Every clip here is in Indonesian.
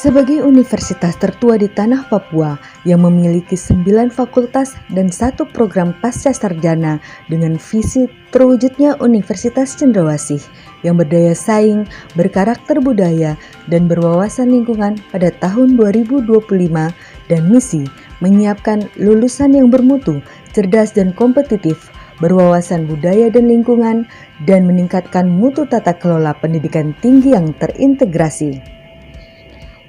Sebagai universitas tertua di tanah Papua yang memiliki 9 fakultas dan 1 program pasca sarjana dengan visi terwujudnya Universitas Cendrawasih yang berdaya saing, berkarakter budaya, dan berwawasan lingkungan pada tahun 2025 dan misi menyiapkan lulusan yang bermutu, cerdas dan kompetitif, berwawasan budaya dan lingkungan, dan meningkatkan mutu tata kelola pendidikan tinggi yang terintegrasi.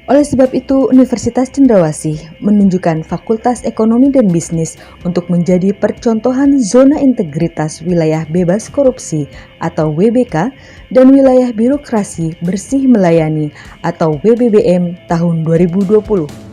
Oleh sebab itu, Universitas Cendrawasih menunjukkan Fakultas Ekonomi dan Bisnis untuk menjadi percontohan zona integritas wilayah bebas korupsi atau WBK dan wilayah birokrasi bersih melayani atau WBBM tahun 2020.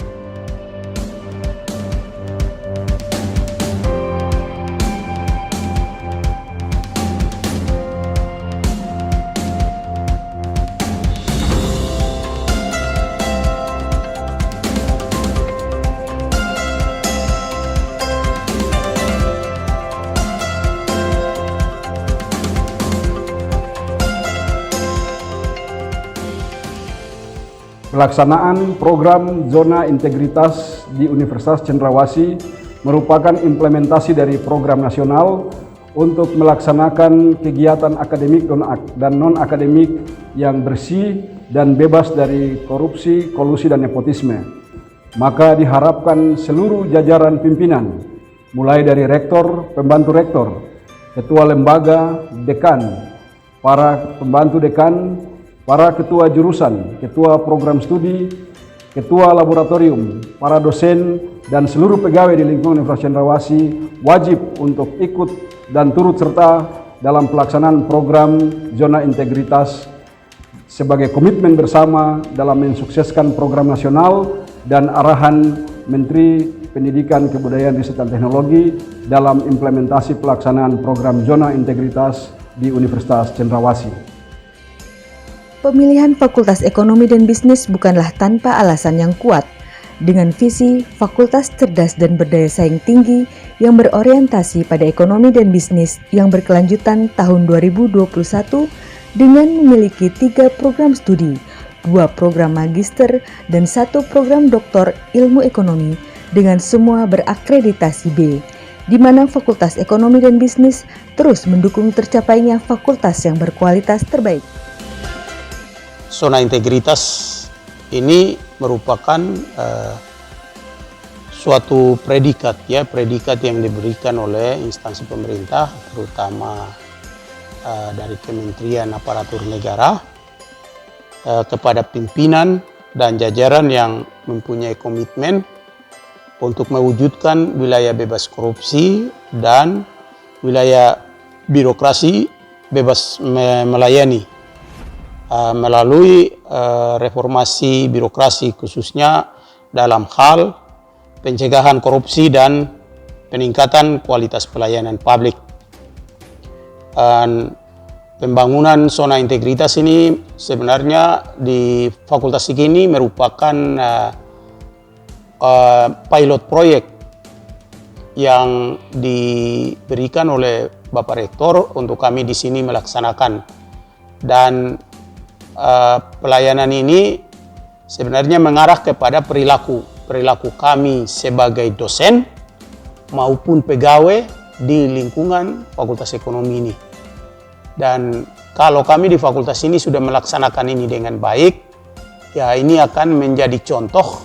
Pelaksanaan program Zona Integritas di Universitas Cendrawasih merupakan implementasi dari program nasional untuk melaksanakan kegiatan akademik dan non-akademik yang bersih dan bebas dari korupsi, kolusi, dan nepotisme. Maka diharapkan seluruh jajaran pimpinan, mulai dari rektor, pembantu rektor, ketua lembaga, dekan, para pembantu dekan, para ketua jurusan, ketua program studi, ketua laboratorium, para dosen, dan seluruh pegawai di lingkungan Universitas Cendrawasih wajib untuk ikut dan turut serta dalam pelaksanaan program Zona Integritas sebagai komitmen bersama dalam mensukseskan program nasional dan arahan Menteri Pendidikan, Kebudayaan, Riset, dan Teknologi dalam implementasi pelaksanaan program Zona Integritas di Universitas Cendrawasih. Pemilihan Fakultas Ekonomi dan Bisnis bukanlah tanpa alasan yang kuat. Dengan visi Fakultas Cerdas dan Berdaya Saing Tinggi yang berorientasi pada ekonomi dan bisnis yang berkelanjutan tahun 2021 dengan memiliki 3 program studi, 2 program magister, dan 1 program doktor ilmu ekonomi dengan semua berakreditasi B, di mana Fakultas Ekonomi dan Bisnis terus mendukung tercapainya fakultas yang berkualitas terbaik. Zona integritas ini merupakan suatu predikat yang diberikan oleh instansi pemerintah, terutama dari Kementerian Aparatur Negara kepada pimpinan dan jajaran yang mempunyai komitmen untuk mewujudkan wilayah bebas korupsi dan wilayah birokrasi bebas melayani. Melalui reformasi birokrasi khususnya dalam hal pencegahan korupsi dan peningkatan kualitas pelayanan publik. Pembangunan zona integritas ini sebenarnya di fakultas ini merupakan pilot project yang diberikan oleh Bapak Rektor untuk kami di sini melaksanakan, dan pelayanan ini sebenarnya mengarah kepada perilaku kami sebagai dosen maupun pegawai di lingkungan Fakultas Ekonomi ini. Dan kalau kami di fakultas ini sudah melaksanakan ini dengan baik, ya ini akan menjadi contoh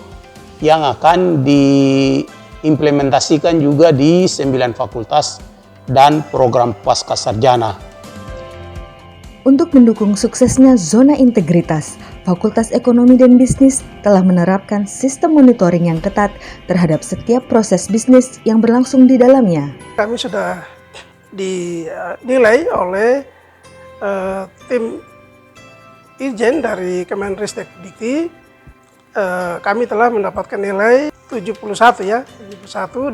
yang akan diimplementasikan juga di 9 fakultas dan program pasca sarjana. Untuk mendukung suksesnya zona integritas, Fakultas Ekonomi dan Bisnis telah menerapkan sistem monitoring yang ketat terhadap setiap proses bisnis yang berlangsung di dalamnya. Kami sudah dinilai oleh tim Irjen dari Kemenristek Dikti. Kami telah mendapatkan nilai 71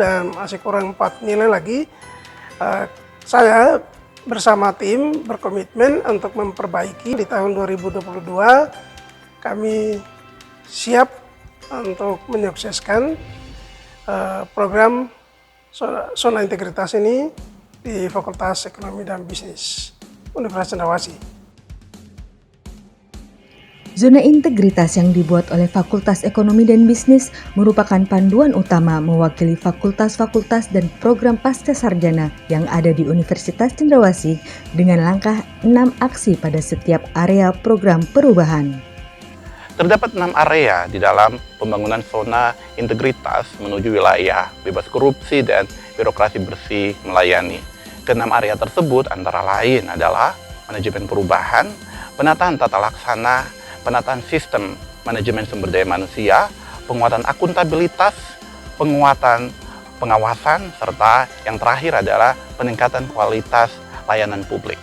dan masih kurang 4 nilai lagi. Saya bersama tim berkomitmen untuk memperbaiki. Di tahun 2022 kami siap untuk menyukseskan program zona integritas ini di Fakultas Ekonomi dan Bisnis Universitas Cendrawasih. Zona integritas yang dibuat oleh Fakultas Ekonomi dan Bisnis merupakan panduan utama mewakili fakultas-fakultas dan program pasca sarjana yang ada di Universitas Cendrawasih dengan langkah 6 aksi pada setiap area program perubahan. Terdapat 6 area di dalam pembangunan zona integritas menuju wilayah bebas korupsi dan birokrasi bersih melayani. Keenam area tersebut antara lain adalah manajemen perubahan, penataan tata laksana, penataan sistem manajemen sumber daya manusia, penguatan akuntabilitas, penguatan pengawasan, serta yang terakhir adalah peningkatan kualitas layanan publik.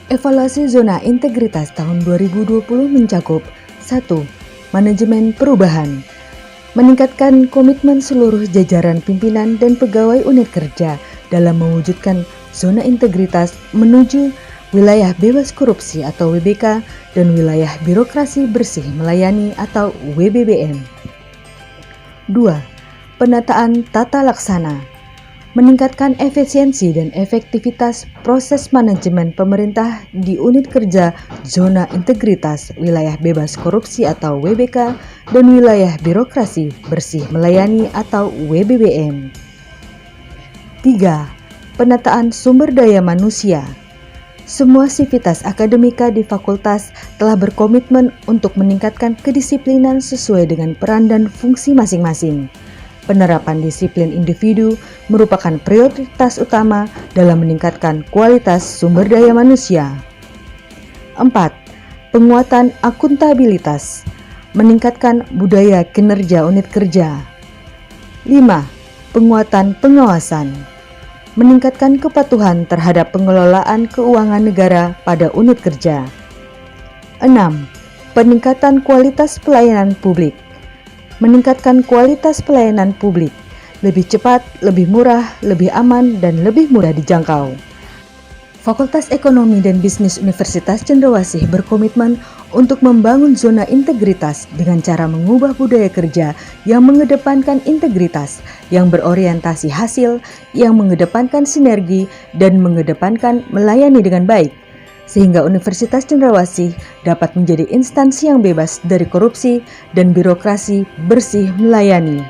Evaluasi zona integritas tahun 2020 mencakup 1. Manajemen perubahan. Meningkatkan komitmen seluruh jajaran pimpinan dan pegawai unit kerja dalam mewujudkan zona integritas menuju wilayah bebas korupsi atau WBK dan wilayah birokrasi bersih melayani atau WBBM. 2. Penataan tata laksana. Meningkatkan efisiensi dan efektivitas proses manajemen pemerintah di unit kerja zona integritas wilayah bebas korupsi atau WBK dan wilayah birokrasi bersih melayani atau WBBM. 3. Penataan sumber daya manusia. Semua sivitas akademika di fakultas telah berkomitmen untuk meningkatkan kedisiplinan sesuai dengan peran dan fungsi masing-masing. Penerapan disiplin individu merupakan prioritas utama dalam meningkatkan kualitas sumber daya manusia. 4. Penguatan akuntabilitas. Meningkatkan budaya kinerja unit kerja. 5. Penguatan pengawasan. Meningkatkan kepatuhan terhadap pengelolaan keuangan negara pada unit kerja. 6. Peningkatan kualitas pelayanan publik. Meningkatkan kualitas pelayanan publik, lebih cepat, lebih murah, lebih aman, dan lebih mudah dijangkau. Fakultas Ekonomi dan Bisnis Universitas Cendrawasih berkomitmen untuk membangun zona integritas dengan cara mengubah budaya kerja yang mengedepankan integritas, yang berorientasi hasil, yang mengedepankan sinergi, dan mengedepankan melayani dengan baik, sehingga Universitas Cendrawasih dapat menjadi instansi yang bebas dari korupsi dan birokrasi bersih melayani.